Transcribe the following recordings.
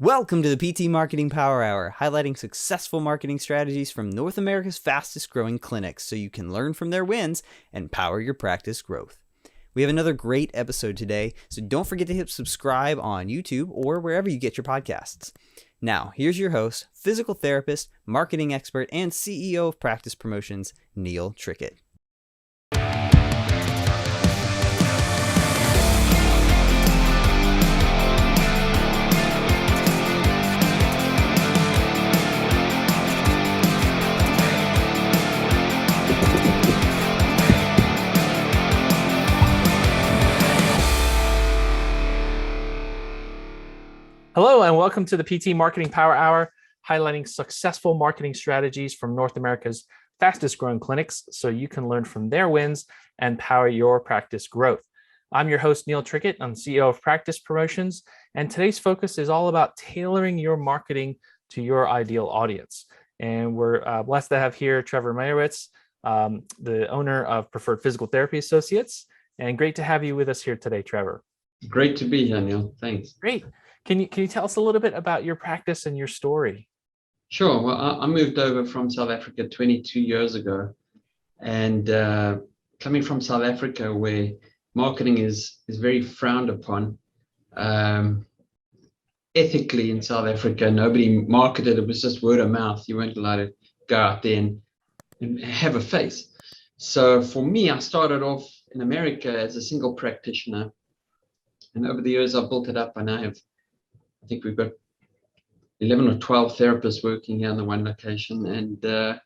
Welcome to the PT Marketing Power Hour, highlighting successful marketing strategies from North America's fastest growing clinics so you can learn from their wins and power your practice growth. We have another great episode today, so don't forget to hit subscribe on YouTube or wherever you get your podcasts. Now, here's your host, physical therapist, marketing expert, and CEO of Practice Promotions, Neil Trickett. Hello, and welcome to the PT Marketing Power Hour, highlighting successful marketing strategies from North America's fastest growing clinics so you can learn from their wins and power your practice growth. I'm your host, Neil Trickett. I'm CEO of Practice Promotions, and today's focus is all about tailoring your marketing to your ideal audience. And we're blessed to have here Trevor Meyerowitz, the owner of Preferred Physical Therapy Associates, and great to have you with us here today, Trevor. Great to be here, Neil. Thanks. Great. Can you tell us a little bit about your practice and your story? Sure. Well, I moved over from South Africa 22 years ago, and coming from South Africa, where marketing is very frowned upon, ethically in South Africa, nobody marketed. It was just word of mouth. You weren't allowed to go out there and have a face. So for me, I started off in America as a single practitioner, and over the years, I built it up, and I think we've got 11 or 12 therapists working here in the one location, and a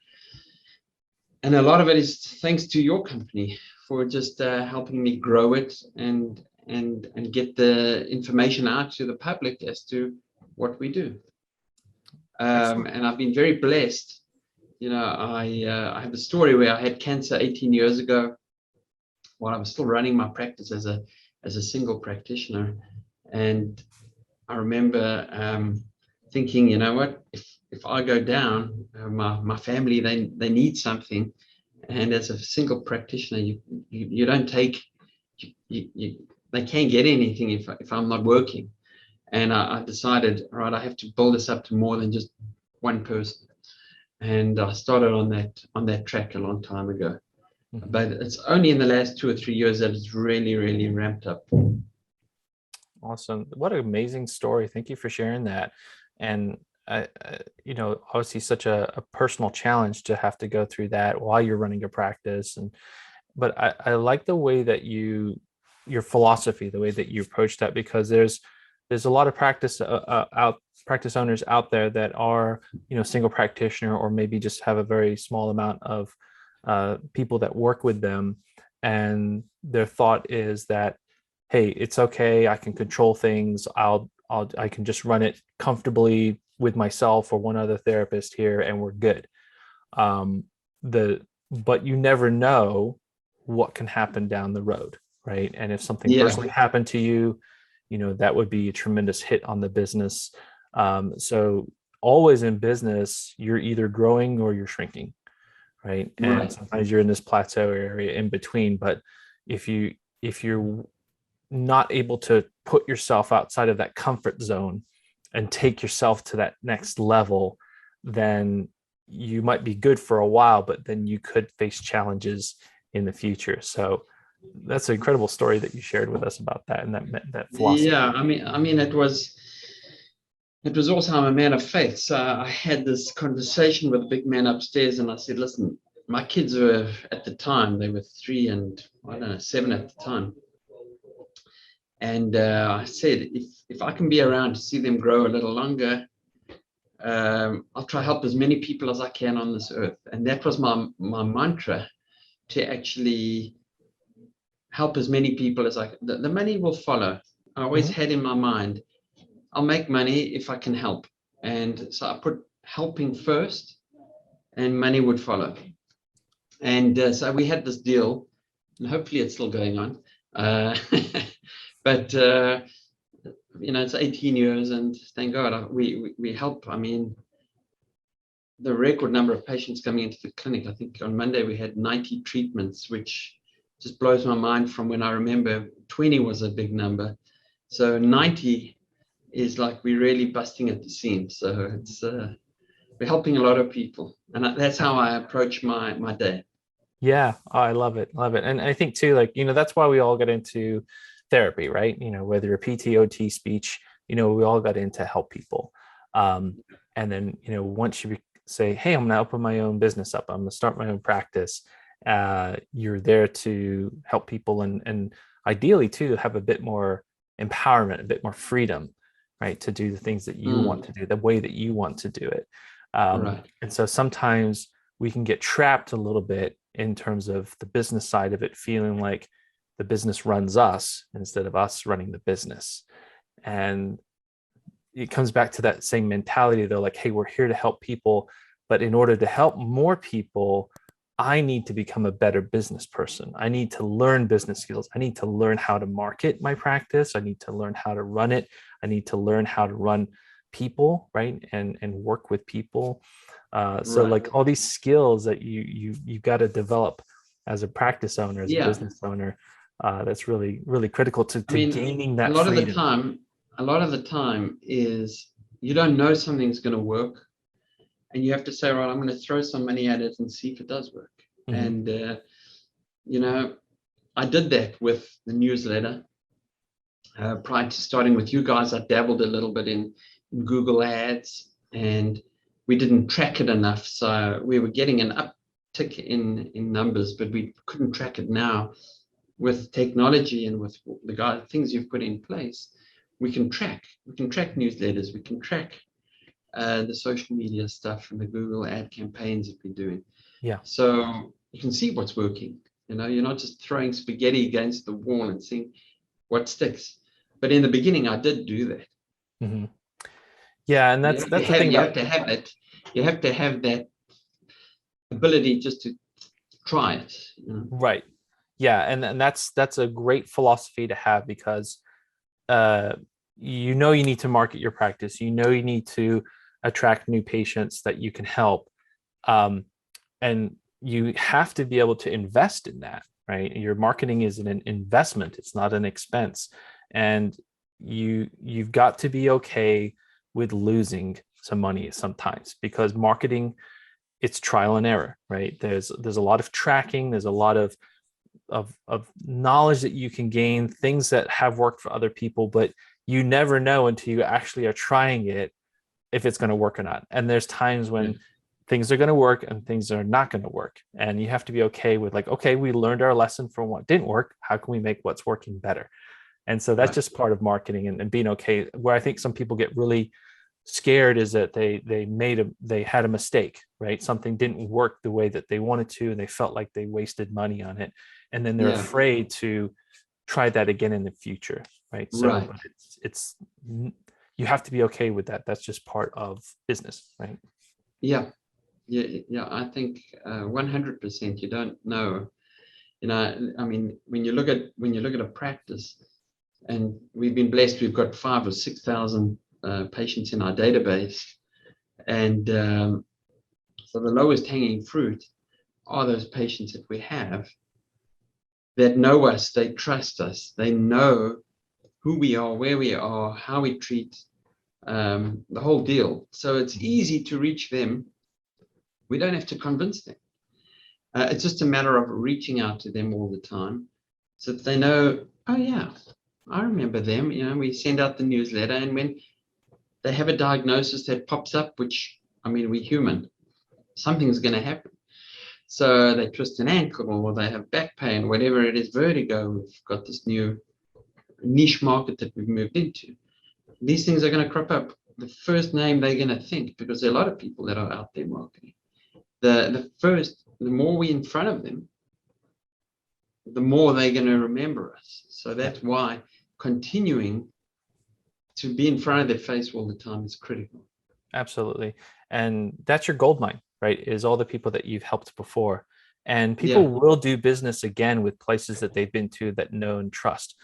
lot of it is thanks to your company for just helping me grow it and get the information out to the public as to what we do. And I've been very blessed. You know, I have a story where I had cancer 18 years ago while I was still running my practice as a single practitioner, and I remember thinking, you know what, if I go down, my family, they need something. And as a single practitioner, you don't take, they can't get anything if I'm not working. And I decided, all right, I have to build this up to more than just one person. And I started on that track a long time ago. Mm-hmm. But it's only in the last 2 or 3 years that it's really, really ramped up. Awesome. What an amazing story. Thank you for sharing that. And, obviously such a personal challenge to have to go through that while you're running your practice. But I like the way that your philosophy, the way that you approach that, because there's a lot of practice owners out there that are, single practitioner, or maybe just have a very small amount of people that work with them. And their thought is that, hey, it's okay, I can control things. I can just run it comfortably with myself or one other therapist here, and we're good. But you never know what can happen down the road, right? And if something personally happened to you, that would be a tremendous hit on the business. So always in business, you're either growing or you're shrinking, right? And sometimes you're in this plateau area in between. But if you're not able to put yourself outside of that comfort zone and take yourself to that next level, then you might be good for a while, but then you could face challenges in the future. So that's an incredible story that you shared with us about that and that philosophy. Yeah, I mean, it was also, I'm a man of faith. So I had this conversation with a big man upstairs, and I said, listen, my kids were, at the time, they were 3 and 7 at the time. And I said, if I can be around to see them grow a little longer, I'll try to help as many people as I can on this earth. And that was my mantra, to actually help as many people as I can. The money will follow. I always had in my mind, I'll make money if I can help. And so I put helping first, and money would follow. And so we had this deal, and hopefully it's still going on. But it's 18 years, and thank God we help. I mean, the record number of patients coming into the clinic, I think on Monday we had 90 treatments, which just blows my mind. From when I remember 20 was a big number. So 90 is like we're really busting at the seams. So it's we're helping a lot of people, and that's how I approach my day. Yeah, oh, I love it, love it. And I think too, like, that's why we all got into therapy, right? Whether you're PT, OT, speech, we all got in to help people. And then, once you say, hey, I'm gonna open my own business up, I'm gonna start my own practice, you're there to help people, and ideally too have a bit more empowerment, a bit more freedom, right, to do the things that you want to do, the way that you want to do it. Right. And so sometimes we can get trapped a little bit in terms of the business side of it, feeling like the business runs us instead of us running the business. And it comes back to that same mentality, though, like, hey, we're here to help people, but in order to help more people, I need to become a better business person. I need to learn business skills. I need to learn how to market my practice. I need to learn how to run it. I need to learn how to run people, right? And work with people. So Right. like all these skills that you got to develop as a practice owner, as a business owner, that's really, really critical to gaining that freedom. A lot of the time is you don't know something's going to work, and you have to say, right, I'm going to throw some money at it and see if it does work. And I did that with the newsletter. Prior to starting with you guys, I dabbled a little bit in Google Ads, and we didn't track it enough. So we were getting an uptick in numbers, but we couldn't track it. Now with technology and with the things you've put in place, we can track newsletters, we can track the social media stuff and the Google ad campaigns that we're doing. Yeah. So you can see what's working. You're not just throwing spaghetti against the wall and seeing what sticks. But in the beginning, I did do that. Mm-hmm. Yeah, and that's the thing. You have to have it. You have to have that ability just to try it. Right. Yeah, and that's a great philosophy to have, because you need to market your practice. You need to attract new patients that you can help, and you have to be able to invest in that. Right, your marketing is an investment; it's not an expense, and you've got to be okay with losing some money sometimes, because marketing, it's trial and error. Right, there's a lot of tracking. There's a lot of knowledge that you can gain, things that have worked for other people, but you never know until you actually are trying it if it's going to work or not. And there's times when things are going to work and things are not going to work, and you have to be okay with, like, okay, we learned our lesson from what didn't work, how can we make what's working better? And so that's just part of marketing, and being okay. Where I think some people get really scared is that they had a mistake, right? Something didn't work the way that they wanted to, and they felt like they wasted money on it, and then they're afraid to try that again in the future, right? So but it's you have to be okay with that. That's just part of business, right? Yeah. I think 100%. You don't know. I mean, when you look at a practice, and we've been blessed, we've got 5,000 or 6,000 patients in our database, and so the lowest hanging fruit are those patients that we have that know us, they trust us, they know who we are, where we are, how we treat, the whole deal. So it's easy to reach them. We don't have to convince them. It's just a matter of reaching out to them all the time, so that they know, oh yeah, I remember them. We send out the newsletter, and when they have a diagnosis that pops up, which, we're human, something's going to happen. So they twist an ankle, or they have back pain, whatever it is, vertigo. We've got this new niche market that we've moved into. These things are going to crop up. The first name they're going to think, because there are a lot of people that are out there marketing. The more we're in front of them, the more they're going to remember us. So that's why continuing to be in front of their face all the time is critical. Absolutely. And that's your gold mine, right? Is all the people that you've helped before. And people will do business again with places that they've been to that know and trust.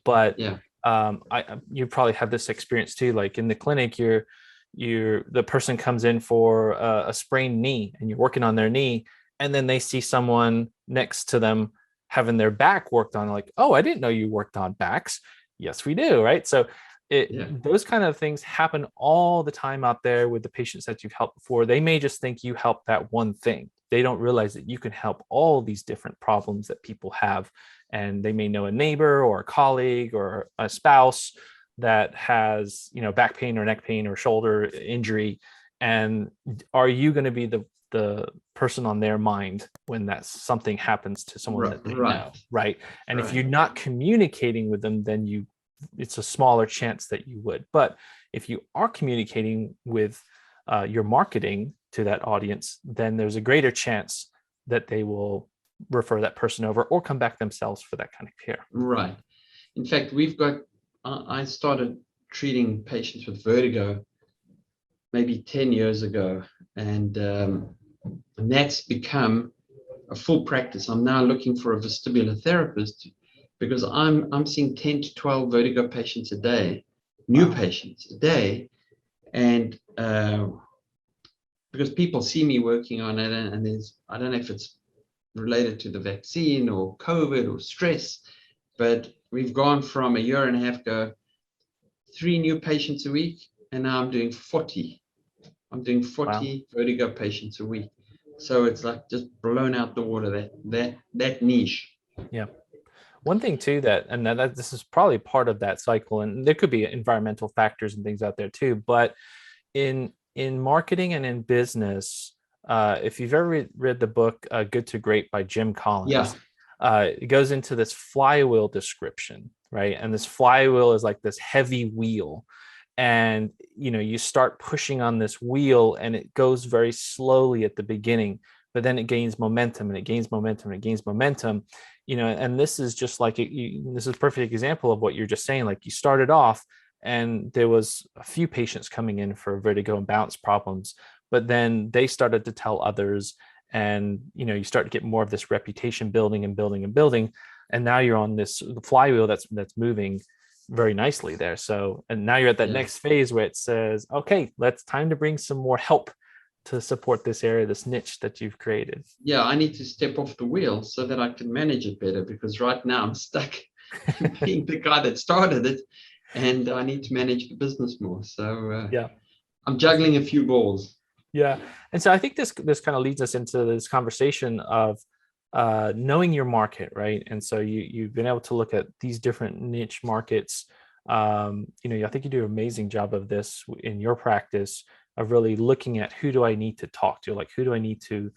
But you probably have this experience too. Like in the clinic, the person comes in for a sprained knee, and you're working on their knee, and then they see someone next to them having their back worked on, like, oh, I didn't know you worked on backs. Yes, we do, right? So Those kind of things happen all the time out there with the patients that you've helped before. They may just think you help that one thing. They don't realize that you can help all these different problems that people have. And they may know a neighbor or a colleague or a spouse that has, back pain or neck pain or shoulder injury. And are you going to be the person on their mind when that something happens to someone that they know, right? And if you're not communicating with them, then it's a smaller chance that you would. But if you are communicating with your marketing to that audience, then there's a greater chance that they will refer that person over or come back themselves for that kind of care. Right. In fact, I started treating patients with vertigo maybe 10 years ago, and that's become a full practice. I'm now looking for a vestibular therapist because I'm seeing 10 to 12 vertigo patients a day, new patients a day, and because people see me working on it, and I don't know if it's related to the vaccine or COVID or stress, but we've gone from a year and a half ago, 3 new patients a week, and now I'm doing 40. I'm doing 40 vertigo patients a week. So it's like just blown out the water, that niche. Yeah. One thing too that this is probably part of that cycle, and there could be environmental factors and things out there too, but in marketing and in business, if you've ever read the book Good to Great by Jim Collins, it goes into this flywheel description, right? And this flywheel is like this heavy wheel, and you start pushing on this wheel, and it goes very slowly at the beginning, but then it gains momentum, and it gains momentum, and it gains momentum. And this is just like this is a perfect example of what you're just saying. Like, you started off and there was a few patients coming in for vertigo and balance problems, but then they started to tell others, and you start to get more of this reputation building and building and building, and now you're on this flywheel that's moving very nicely there. So, and now you're at that next phase where it says, okay, time to bring some more help to support this area, this niche that you've created. Yeah, I need to step off the wheel so that I can manage it better, because right now I'm stuck being the guy that started it, and I need to manage the business more. So I'm juggling a few balls. Yeah. And so I think this kind of leads us into this conversation of knowing your market, right? And so you've been able to look at these different niche markets. I think you do an amazing job of this in your practice, of really looking at who do I need to talk to, like who do I need to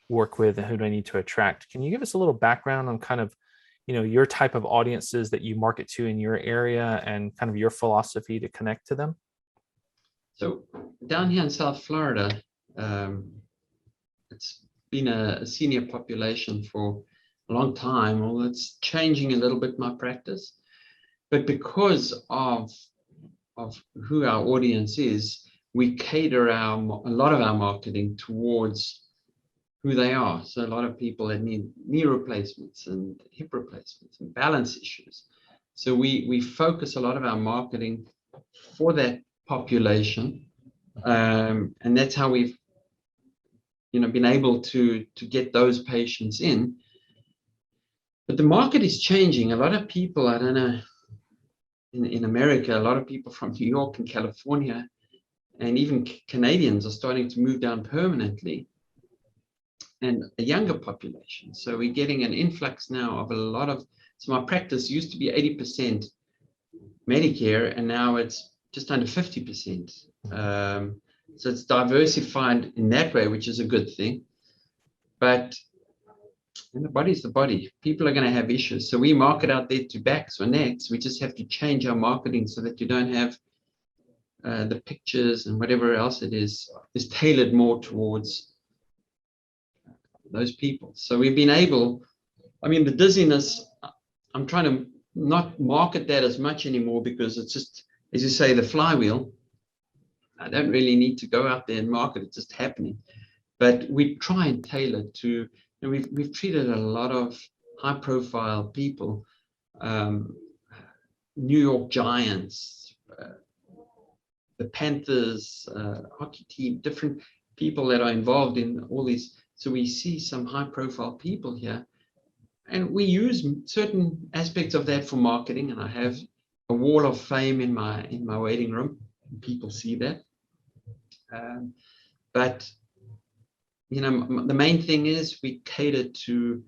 work with and who do I need to attract. Can you give us a little background on kind of, your type of audiences that you market to in your area and kind of your philosophy to connect to them? So down here in South Florida, it's been a senior population for a long time. Well, it's changing a little bit, my practice, but because of who our audience is, we cater a lot of our marketing towards who they are. So a lot of people that need knee replacements and hip replacements and balance issues. So we focus a lot of our marketing for that population, and that's how we've been able to get those patients in. But the market is changing. A lot of people, I don't know, in America, a lot of people from New York and California and even Canadians are starting to move down permanently, and a younger population. So we're getting an influx now of so my practice used to be 80% Medicare, and now it's just under 50%. So it's diversified in that way, which is a good thing. But the body's the body. People are going to have issues. So we market out there to backs or necks. We just have to change our marketing so that you don't have the pictures and whatever else it is tailored more towards those people. So we've been able, the dizziness, I'm trying to not market that as much anymore, because it's just, as you say, the flywheel. I don't really need to go out there and market, it's just happening. But we try and tailor to, and we've treated a lot of high profile people, New York Giants, the Panthers, hockey team, different people that are involved in all these. So we see some high profile people here, and we use certain aspects of that for marketing, and I have a wall of fame in my waiting room. People see that. But the main thing is we cater to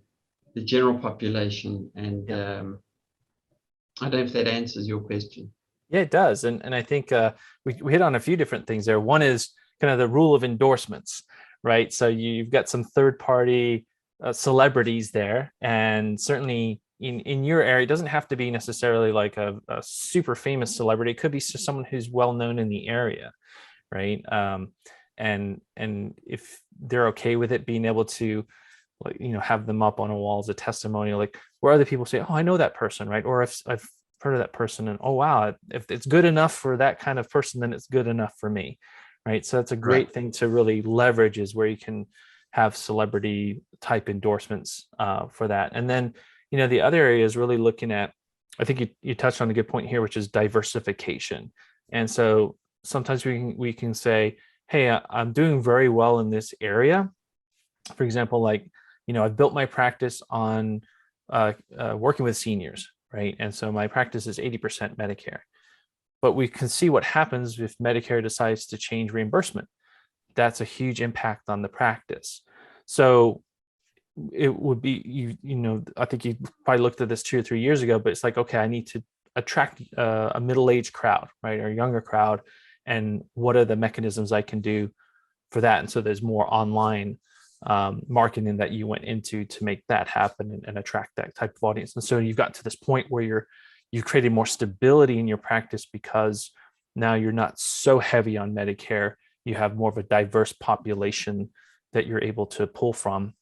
the general population, and I don't know if that answers your question. Yeah, it does. And I think we hit on a few different things there. One is kind of the rule of endorsements, right? So you've got some third-party celebrities there, and certainly in your area, it doesn't have to be necessarily like a super famous celebrity. It could be just someone who's well known in the area, right? And if they're okay with it, being able to, like, have them up on a wall as a testimonial, like where other people say, oh, I know that person, right? Or if I've heard of that person, and oh wow, if it's good enough for that kind of person, then it's good enough for me, right? So that's a great thing to really leverage, is where you can have celebrity type endorsements for that. And then the other area is really looking at, I think you touched on a good point here, which is diversification. And so sometimes we can say, hey, I'm doing very well in this area. For example, like, I've built my practice on working with seniors, right? And so my practice is 80% Medicare. But we can see what happens if Medicare decides to change reimbursement. That's a huge impact on the practice. So it would be, I think you probably looked at this 2 or 3 years ago, but it's like, okay, I need to attract a middle-aged crowd, right? Or a younger crowd. And what are the mechanisms I can do for that? And so there's more online marketing that you went into to make that happen and attract that type of audience. And so you've got to this point where you've created more stability in your practice, because now you're not so heavy on Medicare. You have more of a diverse population that you're able to pull from,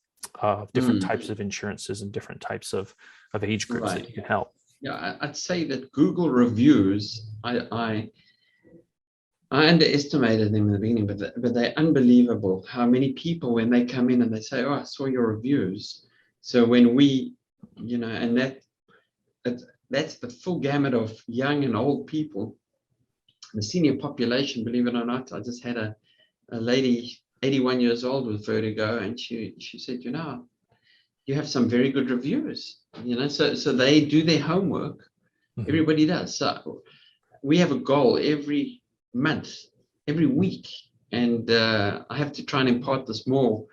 different types of insurances and different types of age groups that you can help. Yeah, I'd say that Google reviews, I underestimated them in the beginning, but they're unbelievable. How many people, when they come in and they say, "Oh, I saw your reviews." So when we, and that's the full gamut of young and old people. The senior population, believe it or not, I just had a lady, 81 years old, with vertigo, and she said, you have some very good reviews. So they do their homework. Mm-hmm. Everybody does. So we have a goal every month, every week, and I have to try and impart this more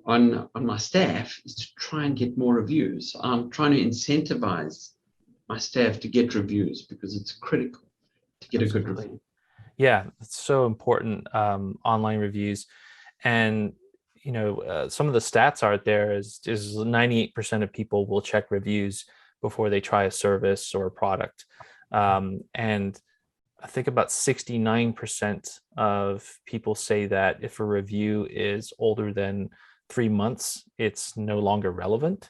on my staff, is to try and get more reviews. I'm trying to incentivize my staff to get reviews, because it's critical to get Absolutely. A good review. Yeah, it's so important, online reviews. And some of the stats out there is 98% of people will check reviews before they try a service or a product, and I think about 69% of people say that if a review is older than 3 months, it's no longer relevant.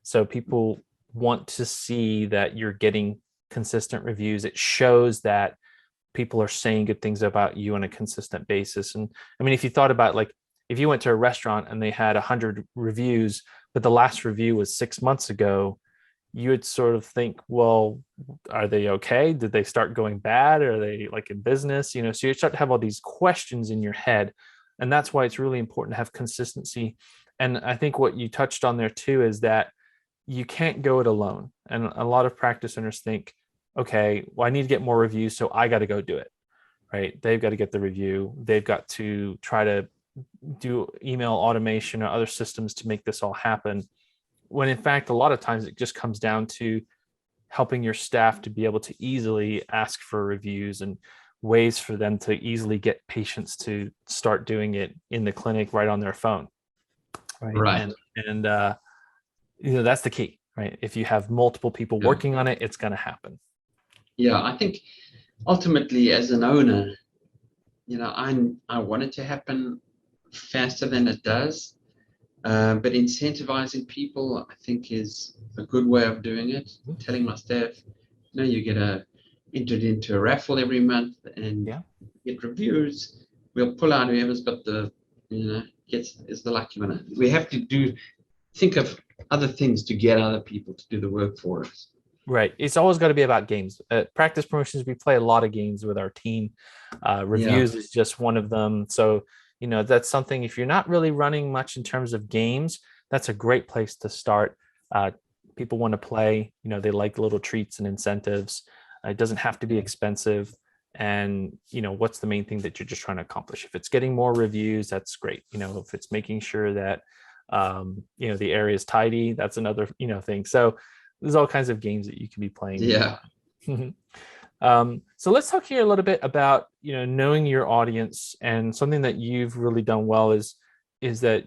So people want to see that you're getting consistent reviews. It shows that people are saying good things about you on a consistent basis. And I mean, if you thought about, like, if you went to a restaurant and they had 100 reviews, but the last review was 6 months ago, you would sort of think, well, are they okay? Did they start going bad? Are they like in business? So you start to have all these questions in your head. And that's why it's really important to have consistency. And I think what you touched on there too is that you can't go it alone. And a lot of practice owners think, okay, well, I need to get more reviews, so I got to go do it, right? They've got to get the review. They've got to try to do email automation or other systems to make this all happen. When in fact, a lot of times it just comes down to helping your staff to be able to easily ask for reviews and ways for them to easily get patients to start doing it in the clinic right on their phone. Right. And that's the key, right? If you have multiple people working on it, it's going to happen. Yeah, I think ultimately as an owner, I want it to happen faster than it does. But incentivizing people, I think, is a good way of doing it. Telling my staff, you get entered into a raffle every month and get reviews. We'll pull out whoever's got the, is the lucky winner. We have to think of other things to get other people to do the work for us. Right. It's always got to be about games. At Practice Promotions, we play a lot of games with our team. Reviews is just one of them. So, that's something, if you're not really running much in terms of games, that's a great place to start. People want to play, they like little treats and incentives. It doesn't have to be expensive. And, what's the main thing that you're just trying to accomplish? If it's getting more reviews, that's great. If it's making sure that, the area is tidy, that's another, thing. So there's all kinds of games that you can be playing. Yeah. So let's talk here a little bit about, knowing your audience, and something that you've really done well is that,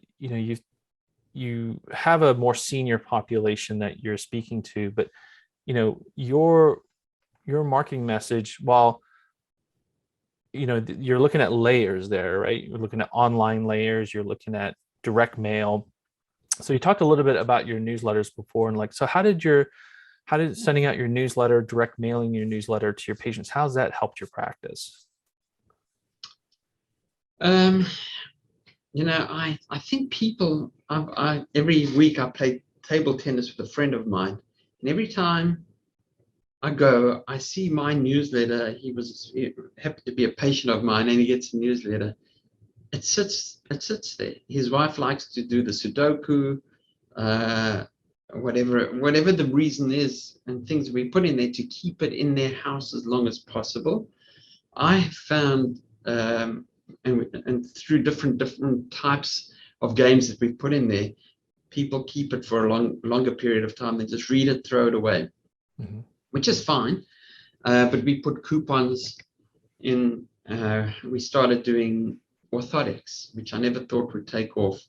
you have a more senior population that you're speaking to, but, your marketing message, while, you're looking at layers there, right? You're looking at online layers, you're looking at direct mail. So you talked a little bit about your newsletters before, and so how did sending out your newsletter, direct mailing your newsletter to your patients, how's that helped your practice? I think people, every week I play table tennis with a friend of mine, and every time I go, I see my newsletter. He happened to be a patient of mine, and he gets a newsletter. It sits there. His wife likes to do the Sudoku, whatever the reason is, and things we put in there to keep it in their house as long as possible. I found, and through different types of games that we put in there, people keep it for a longer period of time. They just read it, throw it away, which is fine. But we put coupons in. We started doing orthotics, which I never thought would take off.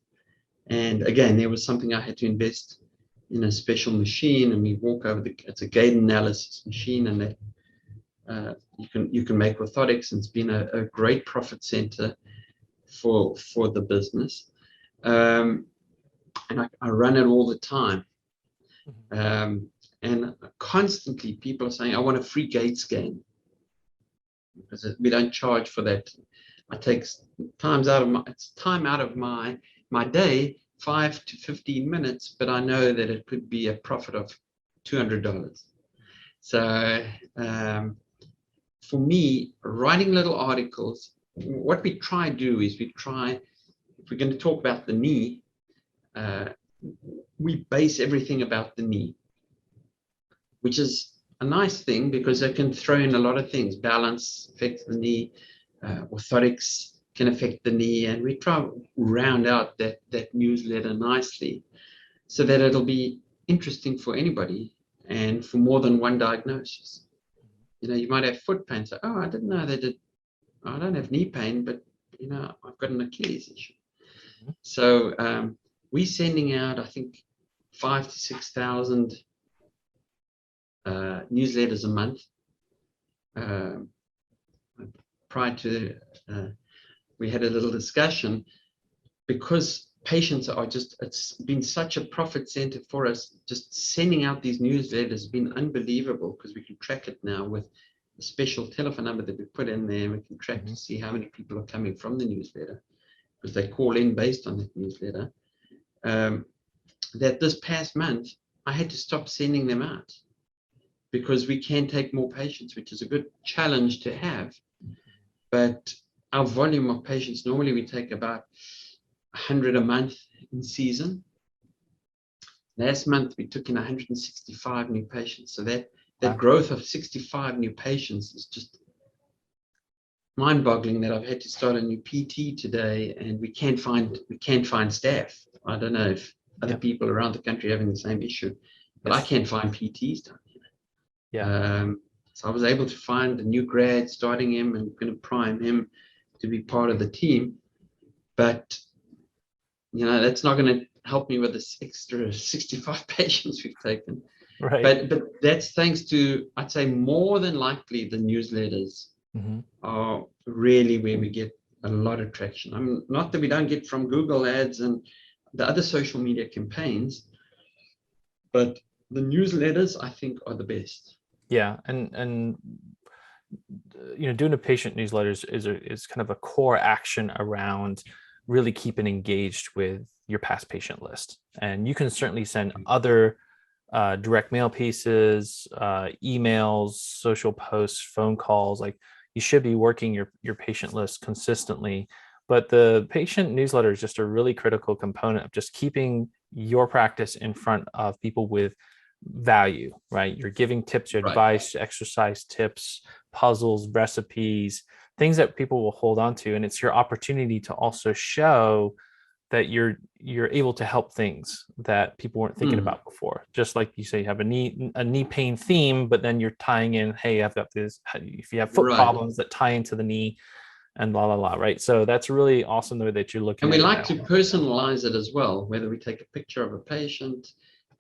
And again, there was something I had to invest in a special machine, and we walk over it's a gait analysis machine, and that you can make orthotics, and it's been a great profit center for the business. And I run it all the time. And constantly people are saying, I want a free gait scan, because we don't charge for that. I take time out of my day, 5 to 15 minutes, but I know that it could be a profit of $200. So for me, writing little articles, what we try to do is if we're going to talk about the knee, we base everything about the knee, which is a nice thing because they can throw in a lot of things. Balance affects the knee, orthotics can affect the knee, and we try to round out that newsletter nicely so that it'll be interesting for anybody and for more than one diagnosis. You might have foot pain, so, I didn't know I don't have knee pain, but I've got an Achilles issue. So we're sending out, I think, 5,000 to 6,000 newsletters a month. Prior to, we had a little discussion, because patients are it's been such a profit center for us. Just sending out these newsletters has been unbelievable, because we can track it now with a special telephone number that we put in there. We can track to see how many people are coming from the newsletter, because they call in based on that newsletter. That this past month, I had to stop sending them out because we can take more patients, which is a good challenge to have. But our volume of patients, normally we take about 100 a month in season. Last month, we took in 165 new patients. So that growth of 65 new patients is just mind-boggling, that I've had to start a new PT today, and we can't find staff. I don't know if other people around the country are having the same issue, but I can't find PTs down here. So I was able to find a new grad, starting him, and going to prime him to be part of the team. But that's not going to help me with this extra 65 patients we've taken. Right. But that's thanks to, I'd say, more than likely the newsletters are really where we get a lot of traction. Not that we don't get from Google ads and the other social media campaigns, but the newsletters, I think, are the best. Yeah, and doing a patient newsletters is kind of a core action around really keeping engaged with your past patient list. And you can certainly send other direct mail pieces, emails, social posts, phone calls. Like, you should be working your patient list consistently. But the patient newsletter is just a really critical component of just keeping your practice in front of people with value, right? You're giving tips, your Right. advice, exercise tips, puzzles, recipes, things that people will hold on to. And it's your opportunity to also show that you're able to help things that people weren't thinking about before. Just like you say, you have a knee pain theme, but then you're tying in, hey, I've got this, if you have foot Right. problems that tie into the knee, and blah, blah, blah, right? So that's really awesome the way that you're looking And at we it like now. to personalize it as well, whether we take a picture of a patient,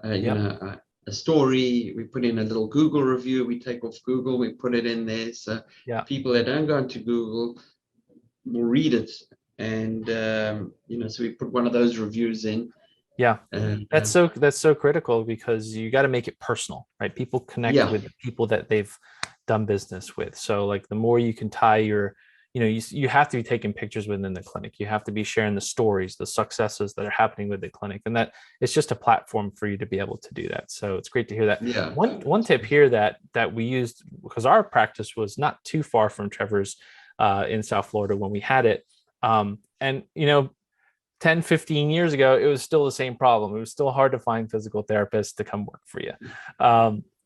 a story, we put in a little Google review, we take off Google, we put it in there. So people that don't go into Google will read it. And, so we put one of those reviews in. Yeah, and that's so critical, because you got to make it personal, right? People connect with the people that they've done business with. So like the more you can tie your, you have to be taking pictures within the clinic. You have to be sharing the stories, the successes that are happening with the clinic, and that it's just a platform for you to be able to do that. So it's great to hear that. Yeah. One tip here that we used, because our practice was not too far from Trevor's in South Florida when we had it, and 10, 15 years ago, it was still the same problem. It was still hard to find physical therapists to come work for you.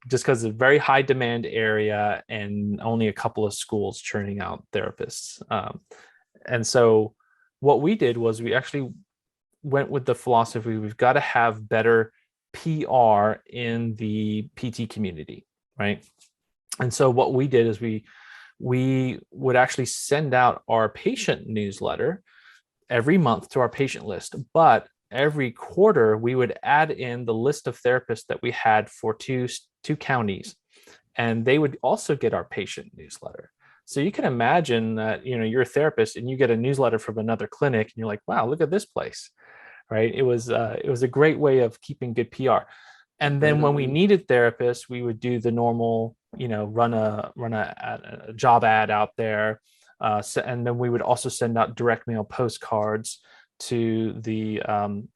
Just because it's a very high demand area and only a couple of schools churning out therapists. And so what we did was we actually went with the philosophy, we've got to have better PR in the PT community, right? And so what we did is we would actually send out our patient newsletter every month to our patient list, but every quarter we would add in the list of therapists that we had for two counties, and they would also get our patient newsletter. So you can imagine that you're a therapist and you get a newsletter from another clinic and you're like, wow, look at this place, right? It was a great way of keeping good PR. And then when we needed therapists, we would do the normal, run a job ad out there. And then we would also send out direct mail postcards to the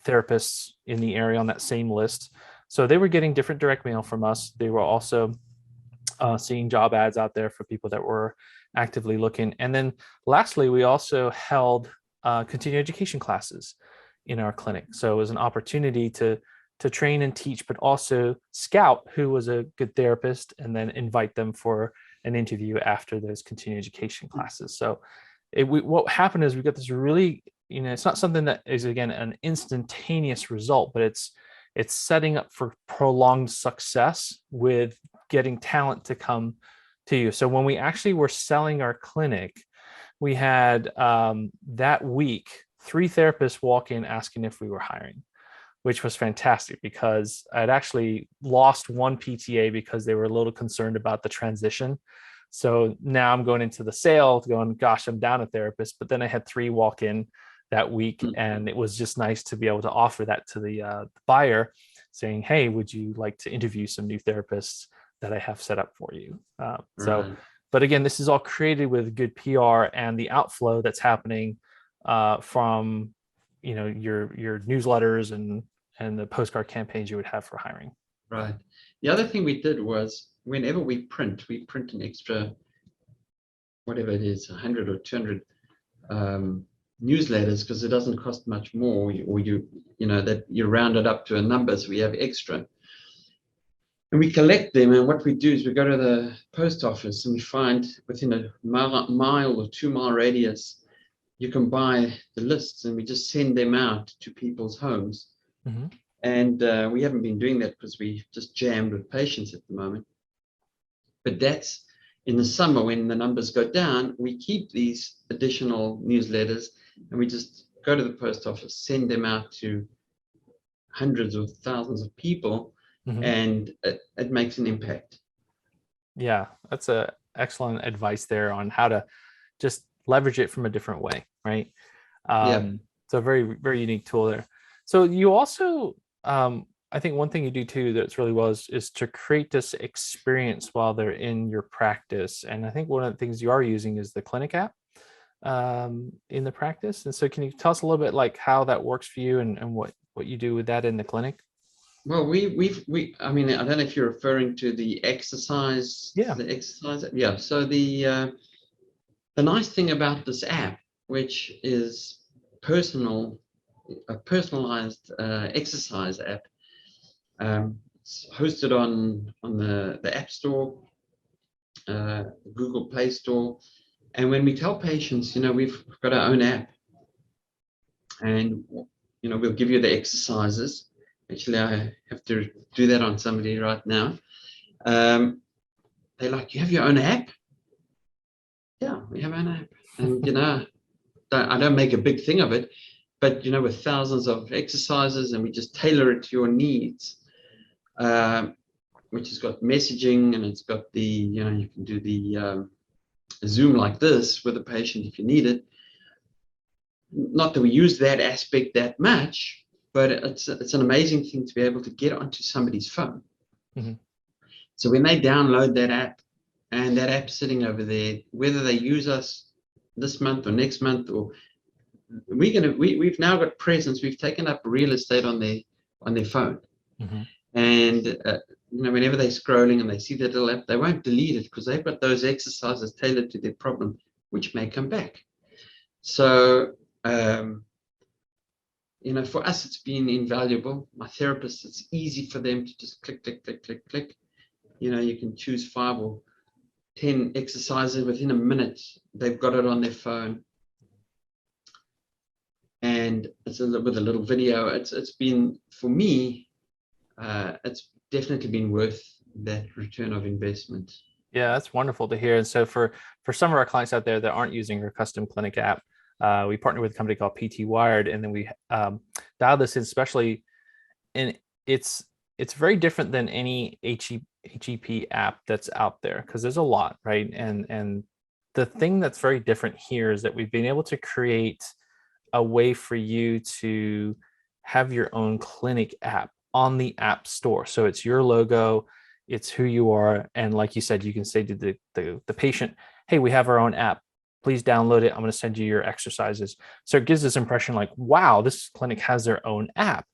therapists in the area on that same list. So they were getting different direct mail from us. They were also seeing job ads out there for people that were actively looking. And then lastly, we also held continuing education classes in our clinic. So it was an opportunity to train and teach, but also scout who was a good therapist and then invite them for an interview after those continuing education classes. So what happened is we got this really, it's not something that is, again, an instantaneous result, but it's setting up for prolonged success with getting talent to come to you. So when we actually were selling our clinic, we had that week 3 therapists walk in asking if we were hiring, which was fantastic, because I'd actually lost one PTA because they were a little concerned about the transition. So now I'm going into the sale going, gosh, I'm down a therapist. But then I had 3 walk in that week, and it was just nice to be able to offer that to the buyer, saying, hey, would you like to interview some new therapists that I have set up for you? So, but again, this is all created with good PR and the outflow that's happening from your newsletters and the postcard campaigns you would have for hiring. Right. The other thing we did was, whenever we print an extra, whatever it is, 100 or 200 newsletters, because it doesn't cost much more, or that you round it up to a number, so we have extra. And we collect them, and what we do is we go to the post office and we find within a mile or 2 mile radius, you can buy the lists, and we just send them out to people's homes. Mm-hmm. And we haven't been doing that because we just jammed with patients at the moment. But that's in the summer when the numbers go down, we keep these additional newsletters and we just go to the post office, send them out to hundreds or thousands of people, and it makes an impact. Yeah, that's a excellent advice there on how to just leverage it from a different way, right? It's a very, very unique tool there. So you also, I think one thing you do too that's really well is to create this experience while they're in your practice. And I think one of the things you are using is the clinic app in the practice. And so can you tell us a little bit like how that works for you and what you do with that in the clinic? Well, I mean, I don't know if you're referring to the exercise. Yeah. The exercise. Yeah. So the nice thing about this app, which is a personalized exercise app. It's hosted on the App Store, Google Play Store. And when we tell patients, we've got our own app, and we'll give you the exercises. Actually, I have to do that on somebody right now. They're like, "You have your own app?" Yeah, we have our own app. And I don't make a big thing of it, but with thousands of exercises, and we just tailor it to your needs. Which has got messaging, and it's got the you can do the Zoom like this with a patient if you need it. Not that we use that aspect that much, but it's an amazing thing to be able to get onto somebody's phone. Mm-hmm. So when they download that app, and that app's sitting over there, whether they use us this month or next month, or we've now got presence. We've taken up real estate on their phone. Mm-hmm. And whenever they're scrolling and they see that little app, they won't delete it because they've got those exercises tailored to their problem, which may come back. So for us, it's been invaluable. My therapists, it's easy for them to just click, click, click, click, click. You can choose 5 or 10 exercises within a minute. They've got it on their phone, and it's with a little video. It's been, for me, it's definitely been worth that return of investment. Yeah, that's wonderful to hear. And so for some of our clients out there that aren't using our custom clinic app, we partner with a company called PT Wired, and then we dial this in, especially, and it's very different than any HEP app that's out there, because there's a lot, right? And the thing that's very different here is that we've been able to create a way for you to have your own clinic app on the App Store. So it's your logo, it's who you are, and like you said, you can say to the patient, "Hey, we have our own app. Please download it. I'm going to send you your exercises." So it gives this impression like, wow, this clinic has their own app.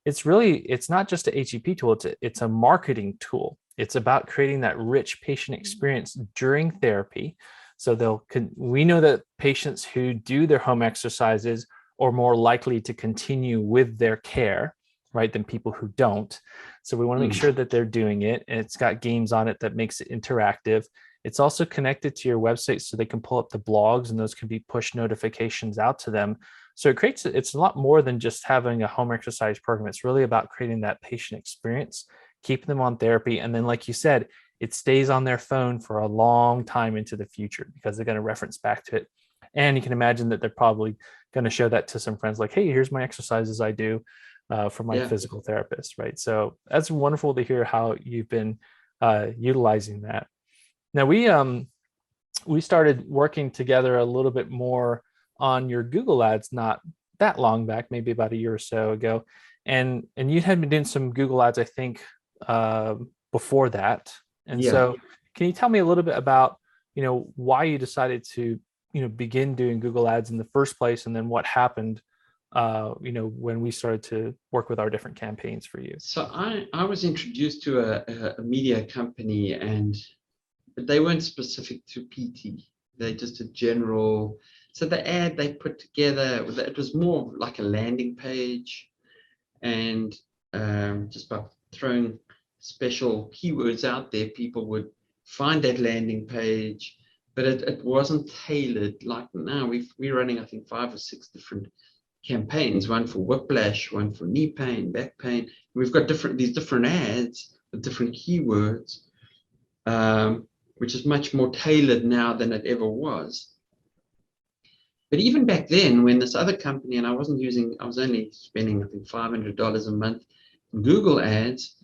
It's not just a HEP tool, it's a marketing tool. It's about creating that rich patient experience during therapy. So we know that patients who do their home exercises are more likely to continue with their care, right, than people who don't. So we want to make sure that they're doing it. And it's got games on it that makes it interactive. It's also connected to your website, so they can pull up the blogs, and those can be push notifications out to them. So it's a lot more than just having a home exercise program. It's really about creating that patient experience, keeping them on therapy. And then, like you said, it stays on their phone for a long time into the future, because they're going to reference back to it. And you can imagine that they're probably going to show that to some friends, like, "Hey, here's my exercises I do for my physical therapist," right? So that's wonderful to hear how you've been utilizing that. Now, we started working together a little bit more on your Google ads not that long back, maybe about a year or so ago, and you had been doing some Google ads, I think, before that. And so, can you tell me a little bit about why you decided to begin doing Google ads in the first place, and then what happened when we started to work with our different campaigns for you? So I was introduced to a media company, but they weren't specific to PT. They're just a general. So the ad they put together, it was more like a landing page, and just by throwing special keywords out there, people would find that landing page, but it wasn't tailored. Like now we're running, I think, 5 or 6 different campaigns, one for whiplash, one for knee pain, back pain. We've got these different ads with different keywords, which is much more tailored now than it ever was. But even back then, when this other company, and I was only spending, I think, $500 a month on Google ads,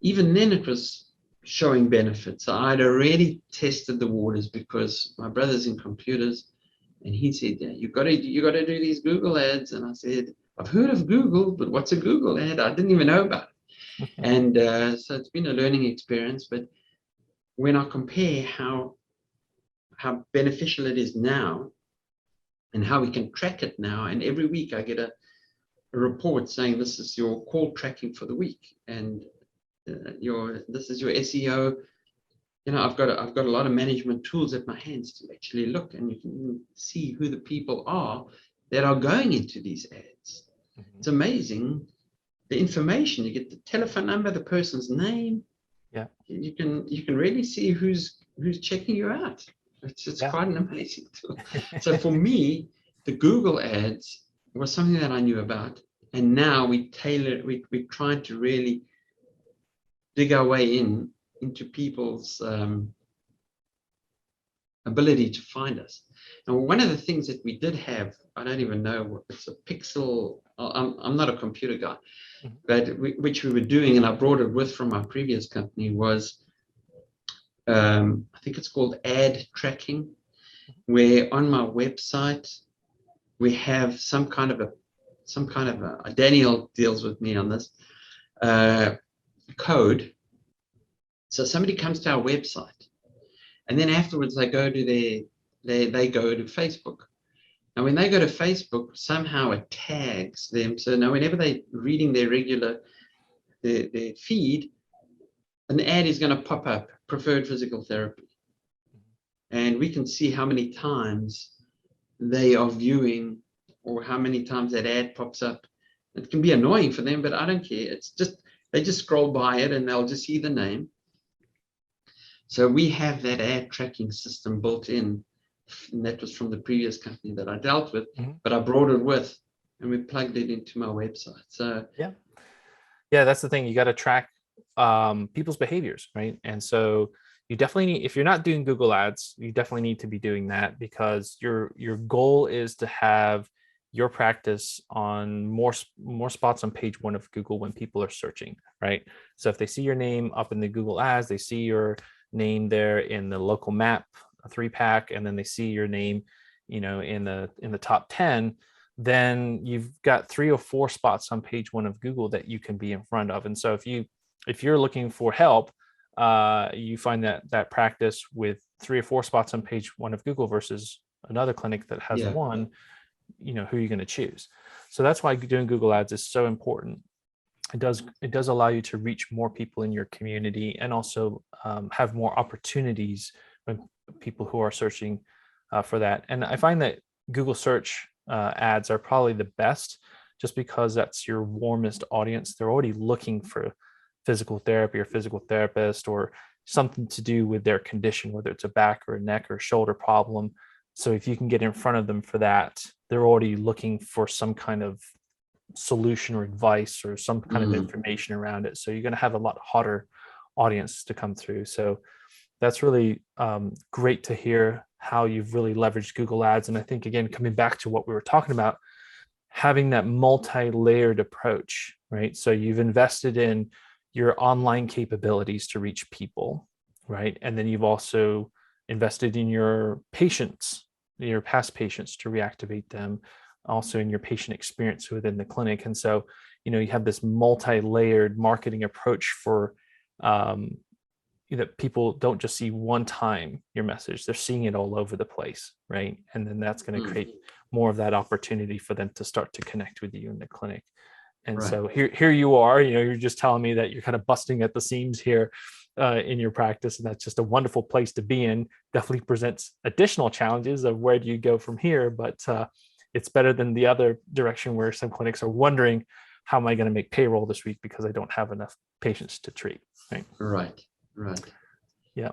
even then it was showing benefits. So I'd already tested the waters, because my brother's in computers, and he said, "Yeah, you got to do these Google ads." And I said, "I've heard of Google, but what's a Google ad? I didn't even know about it." And so it's been a learning experience. But when I compare how beneficial it is now, and how we can track it now, and every week I get a report saying, "This is your call tracking for the week, and this is your SEO." I've got a lot of management tools at my hands to actually look, and you can see who the people are that are going into these ads. It's amazing the information. You get the telephone number, the person's name. Yeah. You can really see who's checking you out. It's Yeah. quite an amazing tool. So for me, the Google ads was something that I knew about, and now we tailor. We're trying to really dig our way into people's ability to find us. And one of the things that we did have, I don't even know, it's a pixel. I'm not a computer guy, but which we were doing, and I brought it with from our previous company, was I think it's called ad tracking, where on my website we have some kind of a Daniel deals with me on this code. So somebody comes to our website, and then afterwards they go to they go to Facebook. And when they go to Facebook, somehow it tags them. So now whenever they're reading their regular their feed, an ad is going to pop up, preferred physical therapy. And we can see how many times they are viewing or how many times that ad pops up. It can be annoying for them, but I don't care. It's just, they just scroll by it and they'll just see the name. So we have that ad tracking system built in, and that was from the previous company that I dealt with, but I brought it with and we plugged it into my website. So yeah, that's the thing. You got to track people's behaviors, right? And so you definitely need, if you're not doing Google ads, you definitely need to be doing that, because your goal is to have your practice on more spots on page 1 of Google when people are searching, right? So if they see your name up in the Google ads, they see your name there in the local map, a 3-pack, and then they see your name, in the top 10, then you've got 3 or 4 spots on page 1 of Google that you can be in front of. And so if you're looking for help, you find that practice with 3 or 4 spots on page 1 of Google versus another clinic that has 1, who are you going to choose? So that's why doing Google ads is so important. It does allow you to reach more people in your community, and also have more opportunities when people who are searching for that. And I find that Google search ads are probably the best, just because that's your warmest audience. They're already looking for physical therapy or physical therapist, or something to do with their condition, whether it's a back or a neck or shoulder problem. So if you can get in front of them for that, they're already looking for some kind of solution or advice or some kind of information around it. So you're going to have a lot hotter audience to come through. So that's really great to hear how you've really leveraged Google ads. And I think, again, coming back to what we were talking about, having that multi-layered approach, right? So you've invested in your online capabilities to reach people, right? And then you've also invested in your patients, your past patients, to reactivate them, also in your patient experience within the clinic. And so, you have this multi-layered marketing approach for that people don't just see one time your message, they're seeing it all over the place, right? And then that's going to create more of that opportunity for them to start to connect with you in the clinic. And so here you are, you're just telling me that you're kind of busting at the seams here in your practice, and that's just a wonderful place to be in. Definitely presents additional challenges of where do you go from here, but it's better than the other direction where some clinics are wondering, how am I going to make payroll this week because I don't have enough patients to treat, right? Right. Yeah.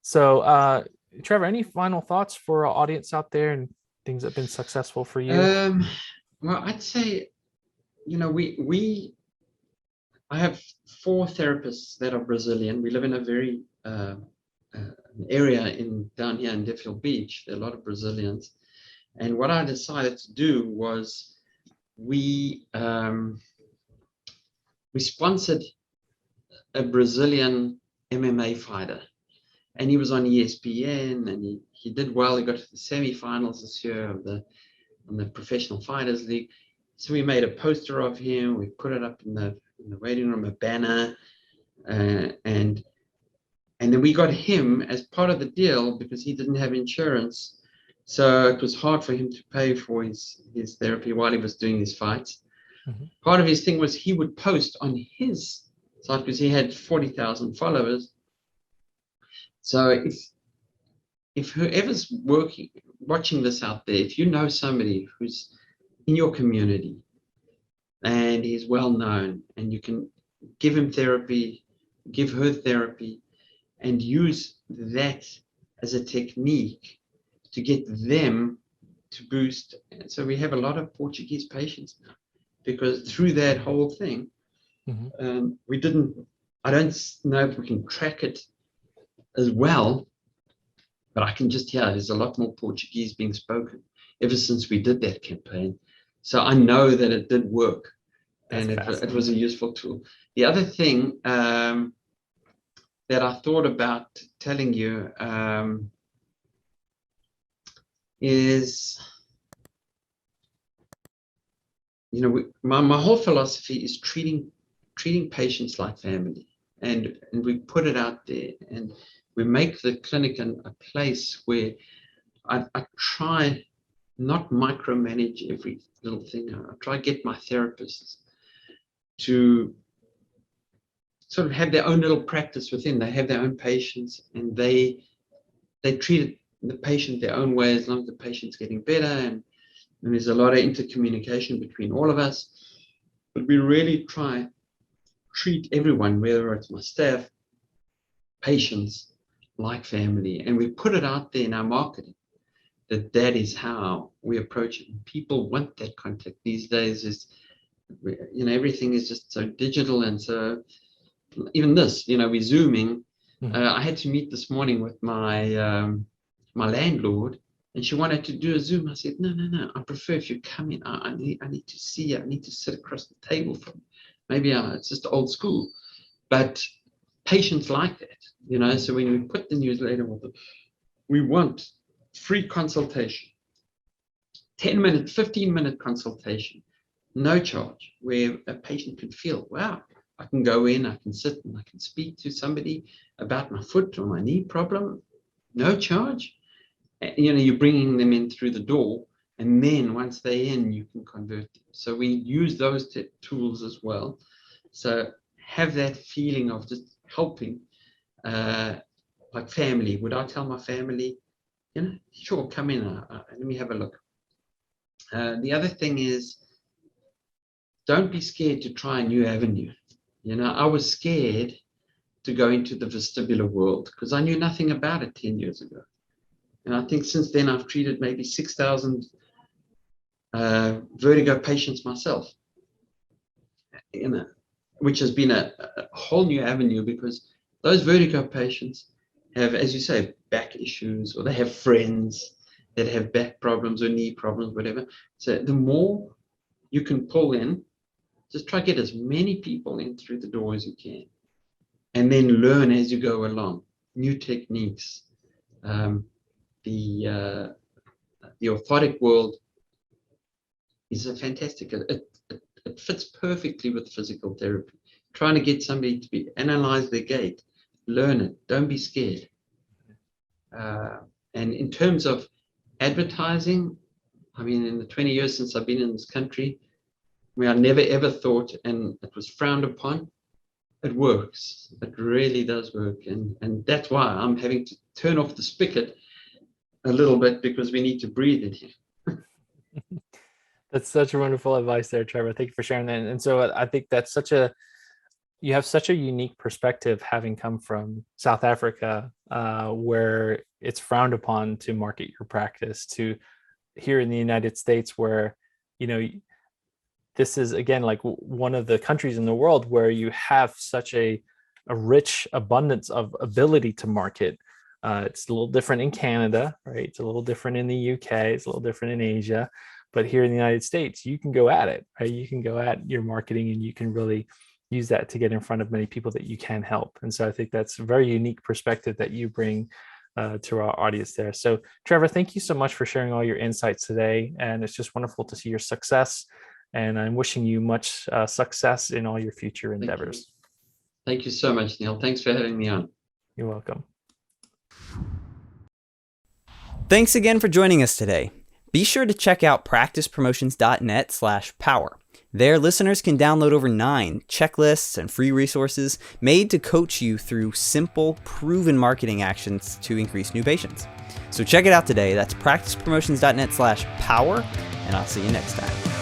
So Trevor, any final thoughts for our audience out there and things that have been successful for you? Well, I'd say, I have 4 therapists that are Brazilian. We live in a very area down here in Deerfield Beach. There are a lot of Brazilians. And what I decided to do was we sponsored a Brazilian MMA fighter, and he was on ESPN, and he did well. He got to the semifinals this year on the Professional Fighters League. So we made a poster of him. We put it up in the waiting room, a banner, and then we got him as part of the deal because he didn't have insurance. So it was hard for him to pay for his therapy while he was doing these fights. Part of his thing was he would post on his site because he had 40,000 followers. So if whoever's watching this out there, if you know somebody who's in your community and he's well known, and you can give him therapy, give her therapy, and use that as a technique to get them to boost. And so we have a lot of Portuguese patients now, because through that whole thing, I don't know if we can track it as well, but I can just hear there's a lot more Portuguese being spoken ever since we did that campaign. So I know that it did work, and it was a useful tool. The other thing that I thought about telling you is, my whole philosophy is treating patients like family, and we put it out there, and we make the clinic a place where I try not micromanage every little thing. I try to get my therapists to sort of have their own little practice within. They have their own patients, and they treat the patient their own way, as long as the patient's getting better, and there's a lot of intercommunication between all of us. But we really try treat everyone, whether it's my staff, patients, like family, and we put it out there in our marketing that is how we approach it. People want that contact these days. Everything is just so digital, and so even this, we're Zooming. I had to meet this morning with my my landlord, and she wanted to do a Zoom. I said, no, I prefer if you come in. I need to see you. I need to sit across the table from you. Maybe it's just old school, but patients like that, so when we put the newsletter with it, we want free consultation, 10-minute, 15-minute consultation, no charge, where a patient can feel, wow, I can go in, I can sit, and I can speak to somebody about my foot or my knee problem, no charge. You're bringing them in through the door, and then once they're in, you can convert them. So we use those tools as well. So have that feeling of just helping, like family. Would I tell my family, sure, come in, let me have a look. The other thing is, don't be scared to try a new avenue. I was scared to go into the vestibular world because I knew nothing about it 10 years ago. And I think since then I've treated maybe 6,000 vertigo patients myself, which has been a whole new avenue, because those vertigo patients have, as you say, back issues, or they have friends that have back problems or knee problems, whatever. So the more you can pull in, just try to get as many people in through the door as you can, and then learn as you go along, new techniques. The orthotic world is a fantastic, it fits perfectly with physical therapy. Trying to get somebody to analyze their gait, learn it, don't be scared. And in terms of advertising, in the 20 years since I've been in this country, I never ever thought, and it was frowned upon, it works. It really does work. And that's why I'm having to turn off the spigot a little bit, because we need to breathe in here. That's such a wonderful advice there, Trevor. Thank you for sharing that. And so I think that's you have such a unique perspective, having come from South Africa, where it's frowned upon to market your practice, to here in the United States, where, this is, again, like one of the countries in the world where you have such a rich abundance of ability to market. It's a little different in Canada, right? It's a little different in the UK. It's a little different in Asia. But here in the United States, you can go at it, right? You can go at your marketing, and you can really use that to get in front of many people that you can help. And so I think that's a very unique perspective that you bring to our audience there. So Trevor, thank you so much for sharing all your insights today. And it's just wonderful to see your success. And I'm wishing you much success in all your future endeavors. Thank you so much, Neil. Thanks for having me on. You're welcome. Thanks again for joining us today. Be sure to check out practicepromotions.net/power. There, listeners can download over 9 checklists and free resources made to coach you through simple, proven marketing actions to increase new patients. So check it out today. That's practicepromotions.net/power, and I'll see you next time.